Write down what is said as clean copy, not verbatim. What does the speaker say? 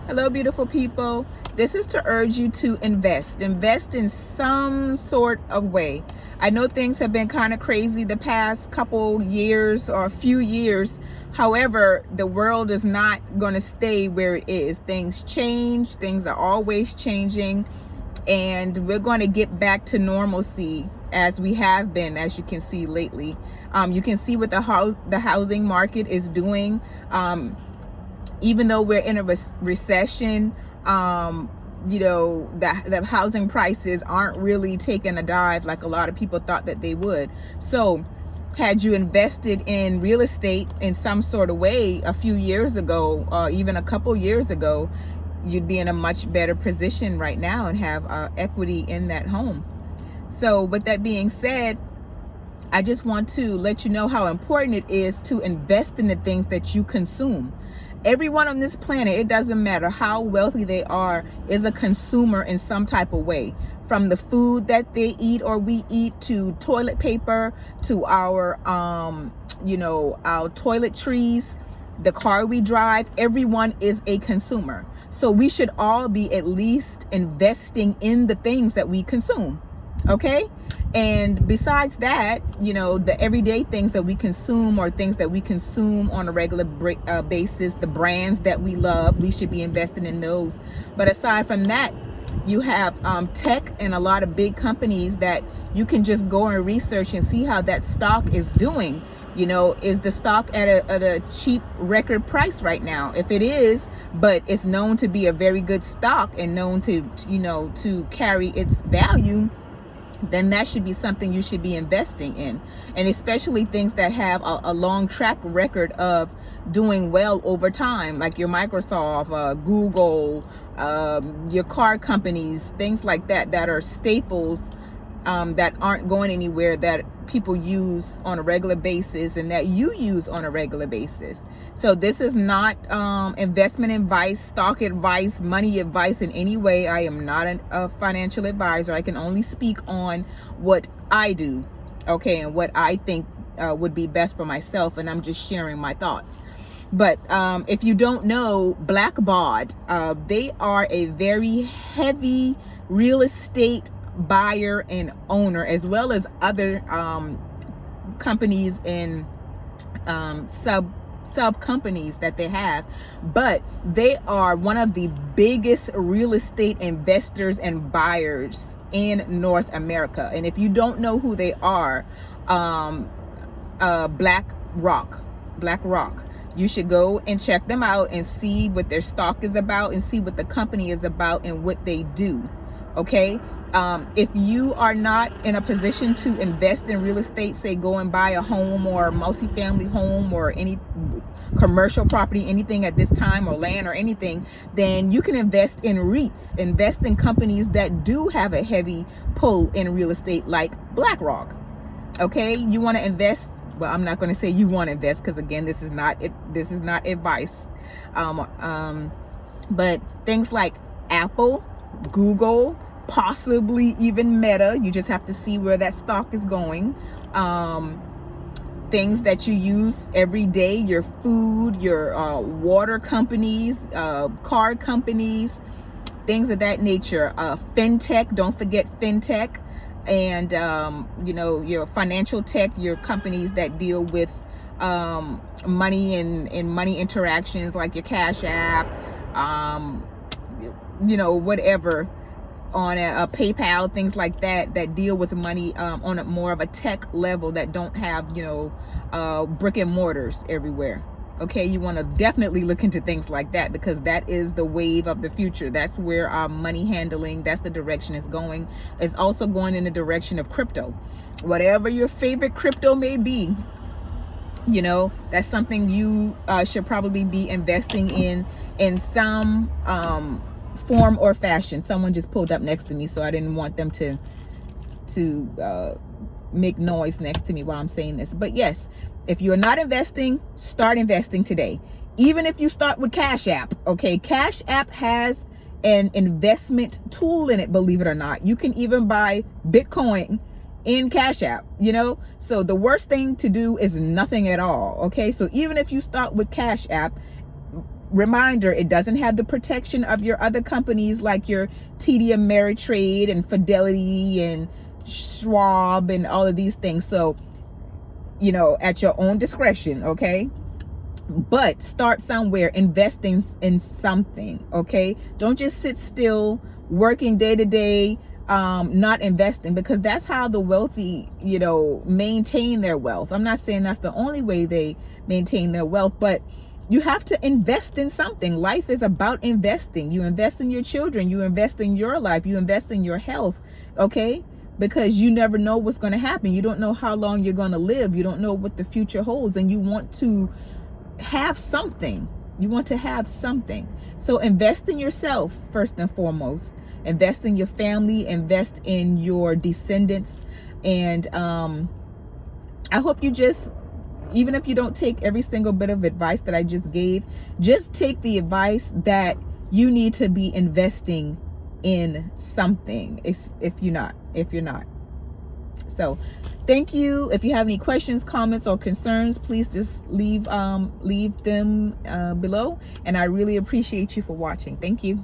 Hello, beautiful people. This is to urge you to invest. Invest in some sort of way. I know things have been kind of crazy the past couple years or a few years. However, the world is not going to stay where it is. Things change. Things are always changing. And we're going to get back to normalcy as we have been, as you can see lately. You can see what the housing market is doing. Even though we're in a recession, the housing prices aren't really taking a dive like a lot of people thought that they would. So had you invested in real estate in some sort of way a few years ago, or even a couple years ago, you'd be in a much better position right now and have equity in that home. So with that being said, I just want to let you know how important it is to invest in the things that you consume. Everyone on this planet, it doesn't matter how wealthy they are, is a consumer in some type of way. From the food that they eat or we eat, to toilet paper, to our our toiletries, the car we drive, everyone is a consumer. So we should all be at least investing in the things that we consume. Okay? And besides that, the everyday things that we consume, or things that we consume on a regular basis, the brands that we love, we should be investing in those. But aside from that, you have tech and a lot of big companies that you can just go and research and see how that stock is doing. Is the stock at a cheap record price right now? If it is, but it's known to be a very good stock and known to carry its value, then that should be something you should be investing in. And especially things that have a long track record of doing well over time, like your Microsoft, Google, your car companies, things like that, that are staples, that aren't going anywhere, that people use on a regular basis and that you use on a regular basis. So this is not investment advice, stock advice, money advice in any way. I am not a financial advisor. I can only speak on what I do, okay, and what I think would be best for myself, and I'm just sharing my thoughts. But if you don't know, Blackbaud, they are a very heavy real estate buyer and owner, as well as other companies and sub companies that they have. But they are one of the biggest real estate investors and buyers in North America. And if you don't know who they are, BlackRock, you should go and check them out and see what their stock is about and see what the company is about and what they do. Okay? If you are not in a position to invest in real estate, say go and buy a home or a multifamily home or any commercial property, anything at this time, or land or anything, then you can invest in REITs, invest in companies that do have a heavy pull in real estate, like BlackRock. Okay, you want to invest. Well, I'm not going to say you want to invest, because again, this is not advice. But things like Apple, Google, possibly even Meta, you just have to see where that stock is going. Things that you use every day, your food, your water companies, car companies, things of that nature. Fintech, don't forget fintech. And your financial tech, your companies that deal with money and money interactions, like your Cash App, whatever, on a PayPal, things like that, that deal with money on a more of a tech level, that don't have brick and mortars everywhere. Okay, you want to definitely look into things like that, because that is the wave of the future. That's where our money handling, that's the direction it's going. It's also going in the direction of crypto. Whatever your favorite crypto may be, that's something you should probably be investing in some form or fashion. Someone just pulled up next to me, so I didn't want them to make noise next to me while I'm saying this. But yes, if you're not investing, start investing today. Even if you start with Cash App, okay? Cash App has an investment tool in it, believe it or not. You can even buy Bitcoin in Cash App, So the worst thing to do is nothing at all, okay? So even if you start with Cash App, reminder, it doesn't have the protection of your other companies like your TD Ameritrade and Fidelity and Schwab and all of these things. So, at your own discretion, okay? But start somewhere, investing in something, okay? Don't just sit still working day to day, not investing, because that's how the wealthy, maintain their wealth. I'm not saying that's the only way they maintain their wealth, but you have to invest in something. Life is about investing. You invest in your children, you invest in your life, you invest in your health, okay? Because you never know what's going to happen. You don't know how long you're going to live. You don't know what the future holds, and you want to have something. You want to have something. So invest in yourself first and foremost. Invest in your family, invest in your descendants. And I hope you just, even if you don't take every single bit of advice that I just gave, just take the advice that you need to be investing in something, if you're not. So thank you. If you have any questions, comments, or concerns, please just leave them below, and I really appreciate you for watching. Thank you.